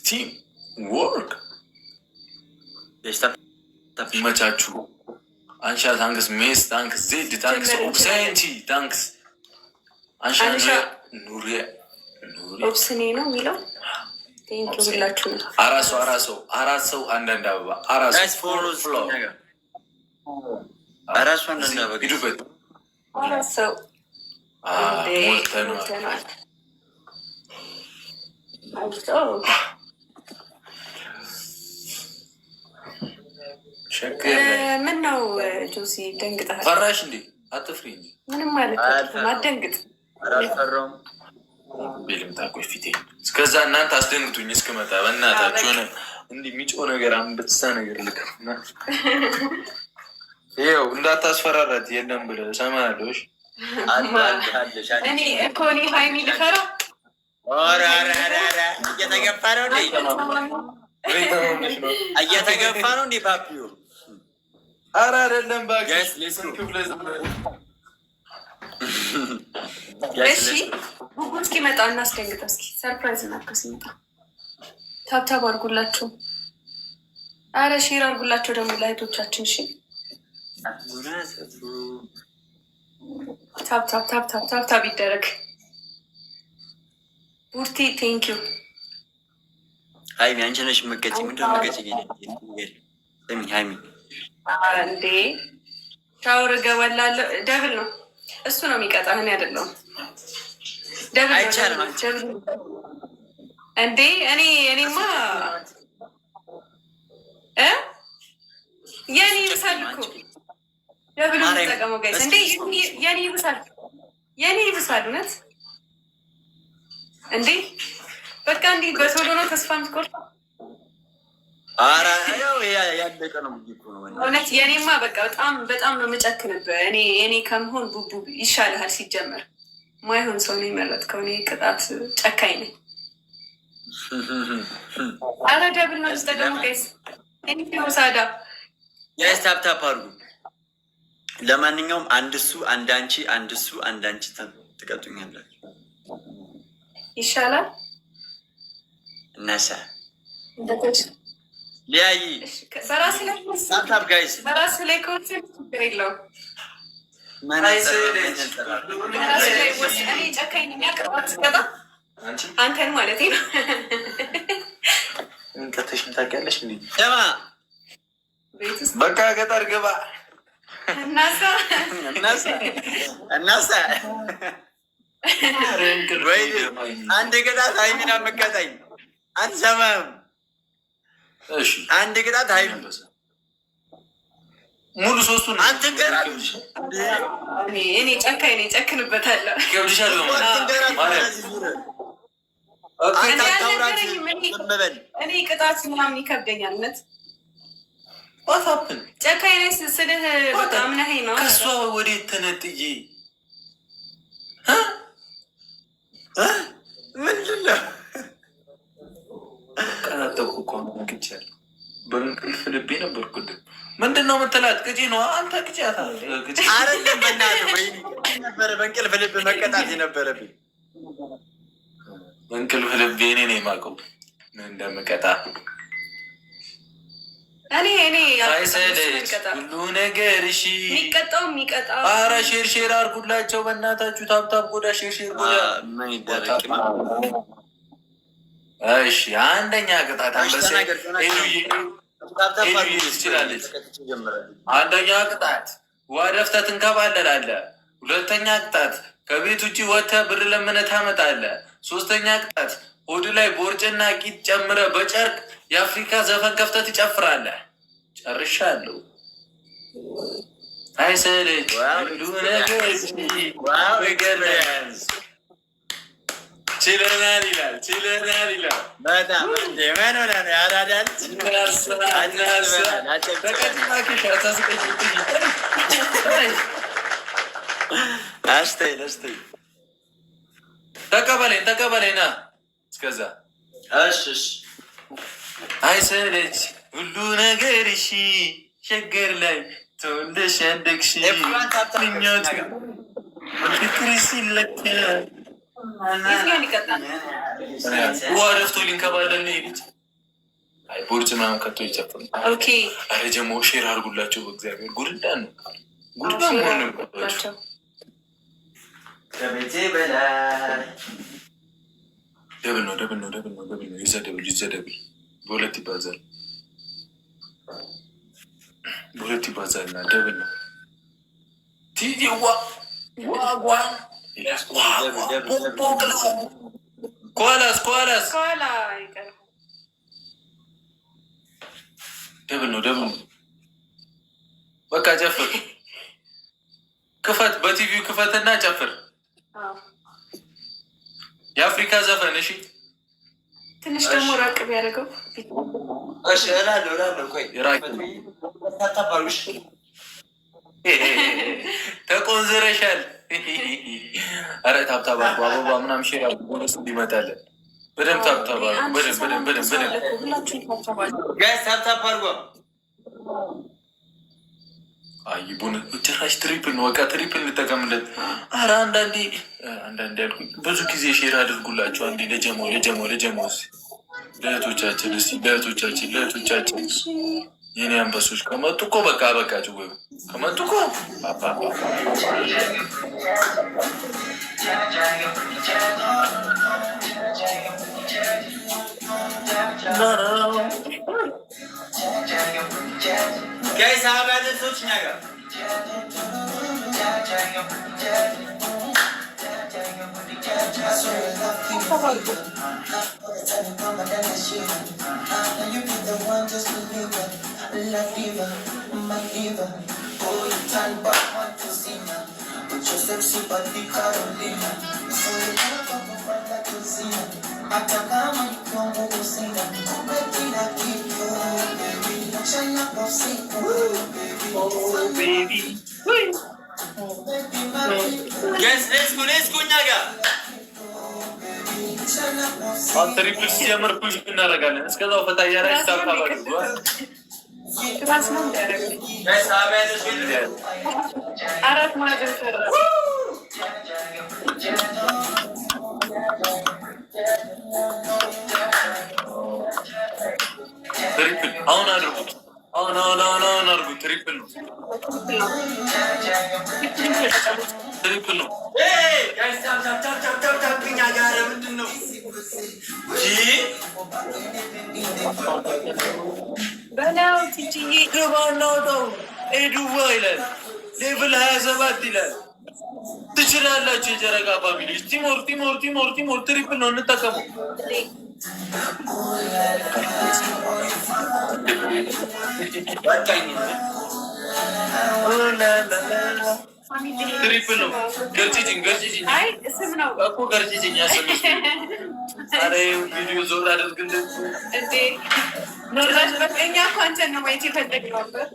ቲም ወርክ ይመቻችሁ። አንሻ ታንክስ፣ ሜስ ታንክስ፣ ዜድ ታንክስ፣ ኦብሰንቲ ታንክስ። አንሻ ኑሪያ ኦብስኔ ነው የሚለው ሁላችሁ ነው። አራት ሰው አንዳንድ አበባ አራት ሰው ምን ነው ጆሲ ደንግጠሃል? ፈራሽ እንዴ? አትፍሪ እንጂ ምንም ማለት አትደንግጥ። ቤልምጣ ቆይ ፊቴ እስከዛ እናንተ አስደንግጡኝ እስክመጣ በእናታችሁ ሆነ እንዲህ የሚጮህ ነገር አንበሳ ነገር ልከፍና ይኸው እንዳታስፈራራት የለም ብለህ ሰማያለሽ። እኔ እኮ እኔ ሀይሚ ልፈራ እየተገፋ ነው እየተገፋ ነው እንዴ ፓፒዮ? ኧረ አይደለም እሺ እስኪመጣ እናስደንግጠው። እስኪ ሰርፕራይዝ እናድርገው ሲመጣ። ታብታብ አድርጉላቸው። አረ ሼር አድርጉላቸው ደግሞ ለእህቶቻችን። እሺ ታብታብ ይደረግ። ቡርቲ ቴንኪዩ። ሀይሚ አንቺ ነሽ መቀጭ ምንድን መቀጭ ሀይሚ እንዴ ሻወር እገባላለሁ። ደብል ነው እሱ ነው የሚቀጣ እኔ አይደለሁም። ደብል አይቻልም እንዴ እኔማ የኔ ይብሳል እኮ ደብል ተጠቀመው ጋይስ። እንዴ የኔ ይብሳል እውነት እንዴ በቃ እንዲህ በቶሎ ነው ተስፋ የምትቆርጠው? ኧረ ያለቀ ነው እውነት። የኔማ በቃ በጣም ነው የምጨክንብህ። እኔ ከመሆን ቡቡ ይሻልሃል። ሲጀመር ማይሆን ሰው ነው የመረጥከው። እኔ ቅጣት ጨካኝ ነኝ። አረ ደብል ነው ተጠቀሙ ጋይስ። ሳዳ ጋይስ ታፕታፕ አድርጉ። ለማንኛውም አንድ እሱ አንድ አንቺ አንድ እሱ አንድ አንቺ ትቀጡኛላችሁ። ይሻላል እነሳ ሊያይ ታፕታፕ ጋይስ በራስ ላይ ከወሰ ችግር የለውም። እኔ ጨካኝ ነኝ። ቅጣት ስቀጣ አንተን ማለት ነው። እንቀተሽን ታውቂያለሽ እንዴ? በቃ ገጠር ግባ እናሳ ወይ አንድ ቅጣት ሀይሚና መቀጣኝ አትሰማም። አንድ ቅጣት ሀይሚ ሙሉ ሶስቱን አንተ ገራት እኔ ጨካኝ ነኝ። ጨክንበታለሁ። እኔ ቅጣት ምናምን ይከብደኛል። እውነት ጨካኝ ነኝ ስልህ በጣም ነኸኝ ነው። ከእሷ ወዴት ተነጥዬ ምንድን ነው ቀናጠቁ እኮ ግቻለሁ። በእንቅልፍ ልቤ ነበር። ቅድም ምንድን ነው የምትላት? ቅጪ ነው አንተ ቅጫታ አይደለም። በእናትህ ወይ ነበረ በእንቅልፍ ልብ መቀጣት የነበረብኝ። በእንቅልፍ ልቤ እኔ ነው የማውቀው እንደምቀጣ። እኔ አይሰለች ሁሉ ነገር። እሺ የሚቀጣው ኧረ ሼር አድርጉላቸው በእናታችሁ። ታብታብ ጎዳ ሼር ጎዳ። እሺ አንደኛ ቅጣት ትችላለች። አንደኛ ቅጣት ውሃ ደፍተህ ትንከባለላለህ። ሁለተኛ ቅጣት ከቤት ውጭ ወጥተህ ብር ለምነህ ታመጣለህ። ሶስተኛ ቅጣት ሆድ ላይ ቦርጭና ቂጥ ጨምረህ በጨርቅ የአፍሪካ ዘፈን ከፍተህ ትጨፍራለህ። ጨርሻለሁ። አይሰለች ሁሉ ነገር ችለናል ይላል። በጣም ምን ሆነ ነው ያዳዳል። አስተይ ተቀበለኝ ና እስከዛ። እሺ አይሰለች ሁሉ ነገር እሺ ሸገር ላይ ተወልደሽ ያደግሽ የትኛውን ይቀጣል? ውሃ ደፍቶ ሊንከባለን ሄዱት። አይ ቦርጭ ምናምን ከቶ ይጨፍር። አረ ጀሞ ሼር አድርጉላቸው በእግዚአብሔር። ጉድዳ ነው ጉድዳ ሆንባቸው። ደብል ነው ደብል ነው ደብል ነው ደብል ነው። ይዘደብል ይዘደብል። በሁለት ይባዛል በሁለት ይባዛል እና ደብል ነው። ቲዲዋ ዋጓ ኳላስ ኳላስ ከኋላ ደብል ነው ደብል ነው። በቃ ጨፍር ክፈት፣ በቲቪው ክፈትና ጨፍር። የአፍሪካ ዘፈን እሺ። ትንሽ ደግሞ ራቅ ቢያደርገው እሺ። እላለሁ እላለሁ። ቆይ ተቆንዝረሻል። ኧረ ታብታባ አበባ ምናምን ሼር ቦነስ እንዲመጣለን በደምብ ታብታባ በደምብ በደምብ በደምብ በደምብ ጋይስ ታብታባ አድርጓ። አይ ቦነስ ጭራሽ ትሪፕል ነው። በቃ ትሪፕል እንጠቀምለት። ኧረ አንዳንዴ ያልኩኝ ብዙ ጊዜ ሼር አድርጉላቸው። አንዴ ለጀሞ ለእህቶቻችን እስኪ ለእህቶቻችን የኔ አንበሶች ከመጡ እኮ በቃ በቃቸው። ወይ ከመጡ እኮ ጋይስ አባላቶች ነገር ትሪፕል ሲጀምር ፑሽ እናደርጋለን። እስከዛው ፈታ እያላችሁ ታብታባ አራት ማዕዘን ሰራ። ትሪፕል አሁን አድርጉት። አሁን አድርጉት። ትሪፕል ነው ትሪፕል ነው። በላው ቲጂዬ ግባ እናውጣው። ኤዱባ ይላል ሌቭል 27 ይላል። ትችላላችሁ የጨረቃ ፋሚሊዎች። ቲሞር ትሪፕል ነው እንጠቀሙ። ትሪፕል ነው። ገርጭጭኝ ስም ነው እኮ ገርጭጭኝ ያሰብሽ። ኧረ ቪዲዮ ዞር አድርግልን እንዴ ኖራሽ በቀኛ እኮ አንተን ነው ማየት የፈለግነው ነበር።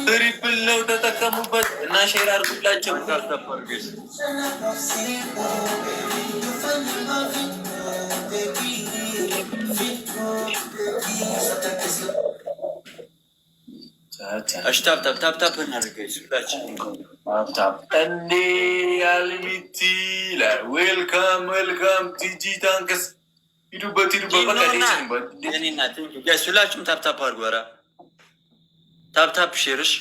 ትሪፕል ነው ተጠቀሙበት እና ሼር አድርጉላቸው። ታፕታፕ እናድርገች ሁላችን እንዴ አልሚቲ ዌልካም ቲጂ ታንክስ። ሂዱበት ሁላችሁም ታፕታፕ አድርጉ። ኧረ ታፕታፕ ሼርሽ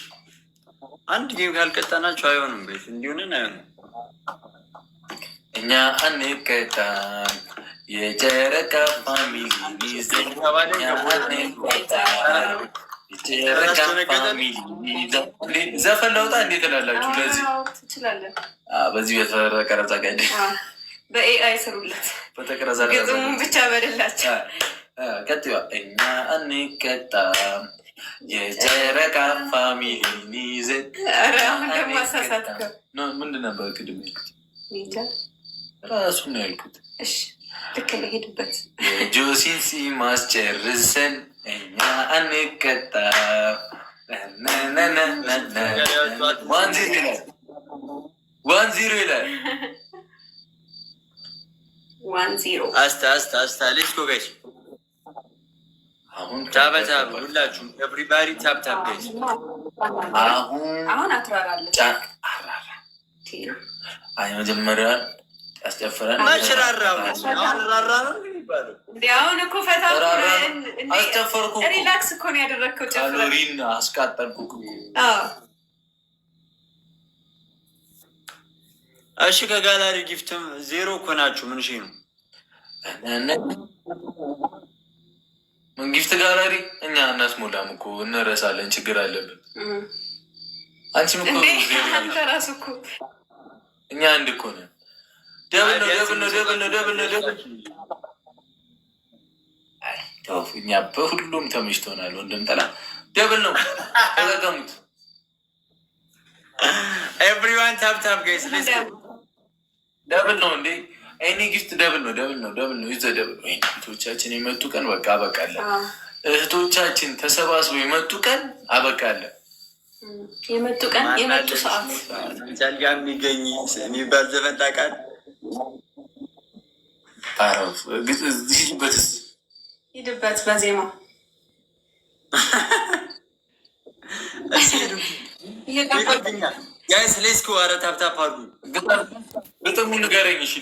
አንድ ጌም ካልቀጣናቸው አይሆንም። ቤት እንዲሆንን አይሆንም። እኛ አንቀጣም የጨረቃ ፋሚሊ ዘፈን ለውጣ እንዴት ላላችሁ? ለዚህ በዚህ በተቀረጸ ቀድ በኤአይ ስሩለት። ግጥሙን ብቻ በደላቸው። ቀጥዋ እኛ አንቀጣም የጨረቃ ፋሚሊ ይዘን ምንድን ነበር ቅድም ያልኩት? ራሱን ነው ያልኩት። ልክ ነው፣ ሄድበት። የጆሲን ሲማስጨርሰን እኛ አንቀጣም። ዋን ዚሮ ይላል። ዋን ዚሮ አስታ ሌትስ ጎ ጋይስ ታበታብ ሁላችሁም ኤቭሪባዲ ታፕታፕ ጋይስ። አሁን አትራራለች። አይ መጀመሪያ ያስጨፍረን መችራራ ራራ ነው የሚባለው። አሁን እኮ ፈታ አስጨፈርኩ። ሪላክስ እኮ ነው ያደረግከው። ካሎሪን አስቃጠልኩ። እሺ ከጋላሪ ጊፍትም ዜሮ እኮ ናችሁ። ምን ሺ ነው ምን ጊፍት ጋላሪ? እኛ እናስሞላም እኮ እንረሳለን። ችግር አለብን። አንቺም እኮ አንተ ራሱ እኮ እኛ አንድ እኮ ነን። ደብል ነው ደብል ነው ደብል ነው ደብል ነው ደብል። አይ ተው፣ እኛ በሁሉም ተመችቶናል። ወንድም ጠላ ደብል ነው ተጠቀሙት። ኤቭሪዋን ታፕታፕ ጋይስ ሌትስ ጎ። ደብል ነው እንዴ? ኤኒ ጊፍት ደብል ነው ደብል ነው ደብል ነው። ይዘ ደብል ነው። እህቶቻችን የመጡ ቀን በቃ አበቃለን። እህቶቻችን ተሰባስበው የመጡ ቀን አበቃለን። የመጡ ቀን የመጡ ሰዓት ቻልጋ የሚገኝ የሚባል ዘፈን ታውቃለህ? አረፍ በትስ ሂድበት በዜማ ጋይስ ሌትስ ጎ። ኧረ ታፕታፕ አድርጉ። ግጥሙ ንገረኝ እሺ።